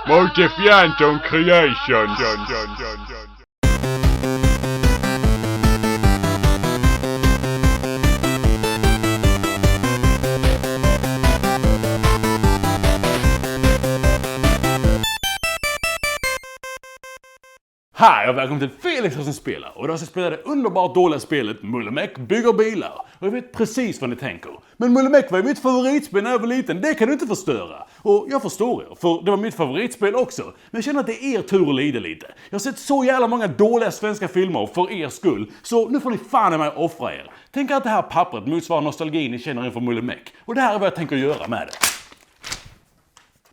Multifianton Creation. Hej och välkommen till Felix som spelar. Och idag ska jag spela det underbart dåliga spelet Mulle Meck bygger bilar. Och jag vet precis vad ni tänker. Men Mulle Meck var ju mitt favoritspel när jag var liten, det kan du inte förstöra. Och jag förstår er, för det var mitt favoritspel också. Men jag känner att det är er tur att lida lite. Jag har sett så jävla många dåliga svenska filmer för er skull. Så nu får ni fan i mig offra er. Tänk att det här pappret motsvarar nostalgin ni känner inför Mulle Meck. Och det här är vad jag tänker göra med det.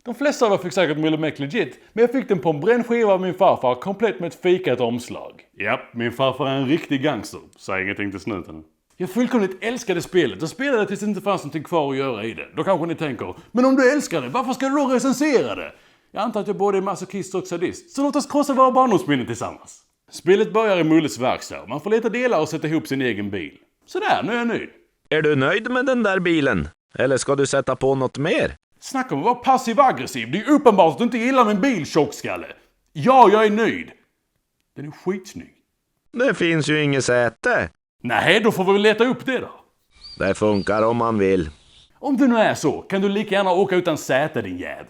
De flesta av er fick säkert Mulle Meck legit, men jag fick den på en brännskiva av min farfar komplett med ett fikat omslag. Ja, min farfar är en riktig gangster, säg ingenting till snuten. Jag fullkomligt älskade spelet och spelade tills det inte fanns någonting kvar att göra i det. Då kanske ni tänker, men om du älskar det, varför ska du då recensera det? Jag antar att jag både är masochist och sadist, så låt oss krossa våra barndomsminnen tillsammans. Spelet börjar i Mulles verkstad, man får leta delar och sätta ihop sin egen bil. Sådär, nu är jag nöjd. Är du nöjd med den där bilen? Eller ska du sätta på något mer? Snacka om att vara passiv-aggressiv. Det är uppenbart att du inte gillar min bil, tjockskalle. Ja, jag är nöjd. Den är skitsnygg. Det finns ju inget säte. Nej, då får vi väl leta upp det då. Det funkar om man vill. Om det nu är så, kan du lika gärna åka utan säte, din jävel.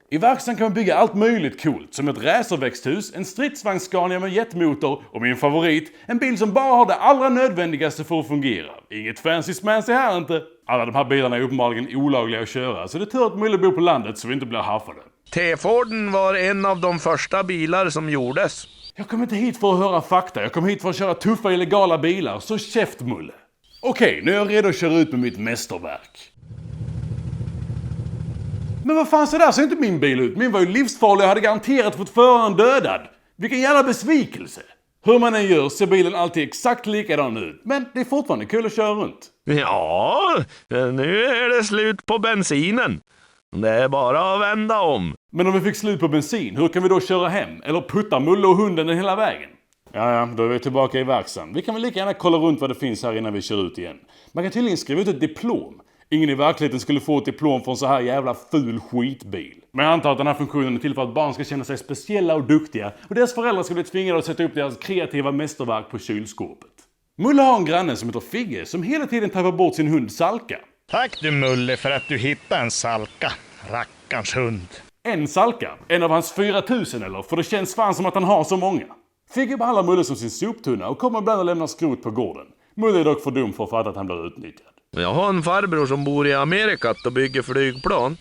I verkstaden kan man bygga allt möjligt coolt, som ett racerväxthus, en stridsvagn Scania med jetmotor och min favorit, en bil som bara har det allra nödvändigaste för att fungera. Inget fancy smancy här inte. Alla de här bilarna är uppenbarligen olagliga att köra, så det är tur att Mulle bor på landet så vi inte blir haffade. T-Forden var en av de första bilar som gjordes. Jag kom inte hit för att höra fakta, jag kom hit för att köra tuffa illegala bilar, så käft Mulle. Okej, nu är jag redo att köra ut med mitt mästerverk. Men vad fan, så där ser inte min bil ut. Min var ju livsfarlig och hade garanterat fått föraren dödad. Vilken jävla besvikelse. Hur man än gör ser bilen alltid exakt likadan ut. Men det är fortfarande kul att köra runt. Ja, nu är det slut på bensinen. Det är bara att vända om. Men om vi fick slut på bensin, hur kan vi då köra hem? Eller putta Mulle och hunden den hela vägen? Ja, då är vi tillbaka i verkstaden. Vi kan väl lika gärna kolla runt vad det finns här innan vi kör ut igen. Man kan tydligen skriva ut ett diplom. Ingen i verkligheten skulle få ett diplom från så här jävla ful skitbil. Men jag antar att den här funktionen är till för att barn ska känna sig speciella och duktiga och deras föräldrar ska bli tvingade att sätta upp deras kreativa mästerverk på kylskåpet. Mulle har en granne som heter Figge som hela tiden tappar bort sin hund Salka. Tack du Mulle för att du hittade en Salka, rackarns hund. En Salka, en av hans 4000 eller, för det känns fan som att han har så många. Figge behandlar Mulle som sin soptunna och kommer ibland att lämna skrot på gården. Mulle är dock för dum för att fatta att han blir utnyttjad. Jag har en farbror som bor i Amerika och bygger flygplan.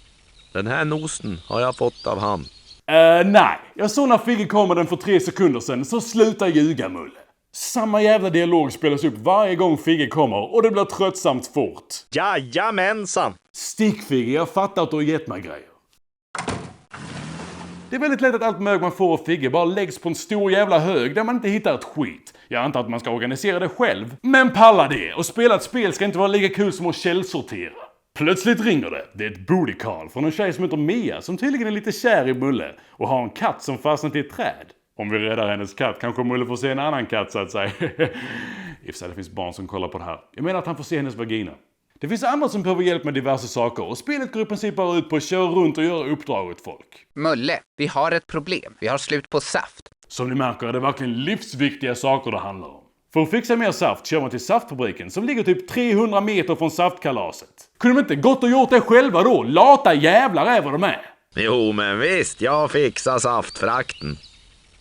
Den här nosen har jag fått av han. Nej. Jag såg när Figge kom med den för 3 sekunder sedan, så sluta ljuga Mulle. Samma jävla dialog spelas upp varje gång Figge kommer och det blir tröttsamt fort. Jajamensan! Stick Figge, jag fattar att du har gett mig grejer. Det är väldigt lätt att allt mög man får av Figge bara läggs på en stor jävla hög där man inte hittar ett skit. Jag antar att man ska organisera det själv. Men palla det! Och spela ett spel ska inte vara lika kul som att källsortera. Plötsligt ringer det. Det är ett booty call från en tjej som heter Mia som tydligen är lite kär i Mulle och har en katt som fastnat i ett träd. Om vi räddar hennes katt kanske Mulle får se en annan katt så att säga. Ifall det finns barn som kollar på det här. Jag menar att han får se hennes vagina. Det finns andra som behöver hjälp med diverse saker och spelet går i princip bara ut på att köra runt och göra uppdrag åt folk. Mulle, vi har ett problem. Vi har slut på saft. Som ni märker är det verkligen livsviktiga saker det handlar om. För att fixa mer saft kör man till saftfabriken som ligger typ 300 meter från saftkalaset. Kunde de inte gått och gjort det själva då? Lata jävlar är vad de är. Jo men visst, jag fixar saftfrakten.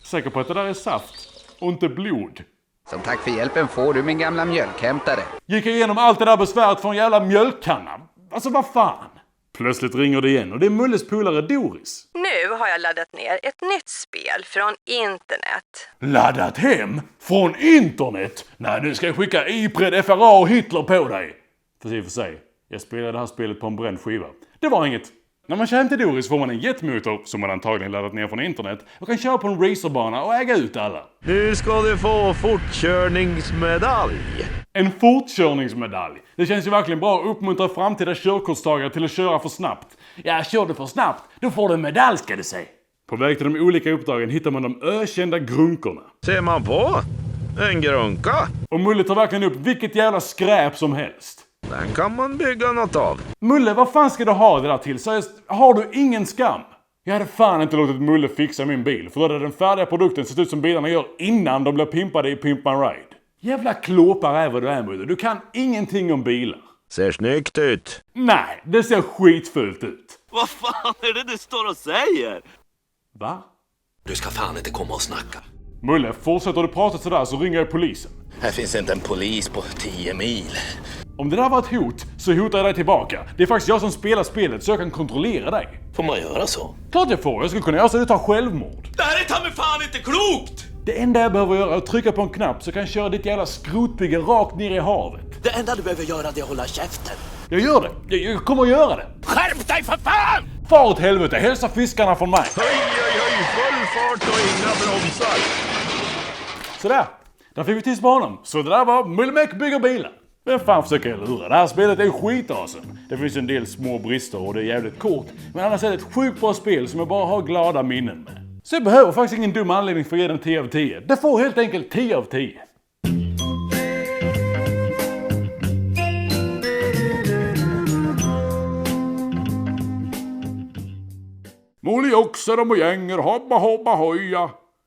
Säker på att det där är saft och inte blod. Som tack för hjälpen får du min gamla mjölkhämtare. Gick jag igenom allt det där besväret för en jävla mjölkkanna? Alltså vad fan? Plötsligt ringer det igen och det är Mulles polare Doris. Nu har jag laddat ner ett nytt spel från internet. Laddat hem? Från internet? Nej, nu ska jag skicka Ipred, FRA och Hitler på dig. För sig. Jag spelade det här spelet på en bränd skiva. Det var inget. När man kör hem till Doris får man en jetmotor som man antagligen laddat ner från internet och kan köra på en racerbana och äga ut alla. Nu ska du få fortkörningsmedalj. En fortkörningsmedalj. Det känns ju verkligen bra att uppmuntra framtida körkortstagare till att köra för snabbt. Ja, kör du för snabbt, då får du en medalj ska du säga. På väg till de olika uppdragen hittar man de ökända grunkorna. Ser man på? En grunka? Och Mulle tar verkligen upp vilket jävla skräp som helst. Den kan man bygga något av. Mulle, vad fan ska du ha det där till? Så har du ingen skam? Jag hade fan inte låtit Mulle fixa min bil, för då hade den färdiga produkten sett ut som bilarna gör innan de blir pimpade i Pimp My Ride. Jävla klåpare är vad du är, Mulle. Du kan ingenting om bilar. Ser snyggt ut. Nej, det ser skitfult ut. Vad fan är det du står och säger? Va? Du ska fan inte komma och snacka. Mulle, fortsätter du prata sådär så ringer jag polisen. Här finns inte en polis på 10 mil. Om det där var ett hot så hotar jag dig tillbaka. Det är faktiskt jag som spelar spelet så jag kan kontrollera dig. Får man göra så? Klart jag får. Jag skulle kunna göra så att du tar självmord. Det här är ta mig fan inte klokt! Det enda jag behöver göra är att trycka på en knapp så kan jag köra ditt jävla skrotbygge rakt ner i havet. Det enda du behöver göra är att hålla käften. Jag gör det. Jag kommer att göra det. Skärp dig för fan! Far åt helvete. Hälsa fiskarna från mig. Höj, full fart och inga bromsar. Sådär. Där fick vi till honom. Så det där var Mulle Meck bygger bilar. Vem fan försöker jag lura? Det här spelet är skitasen. Det finns en del små brister och det är jävligt kort. Men annars är det ett sjukt bra spel som jag bara har glada minnen med. Så jag behöver faktiskt ingen dum anledning för att ge den 10 av 10. Det får helt enkelt 10 av 10. Mål i oxar och gänger, hobba hobba hoja.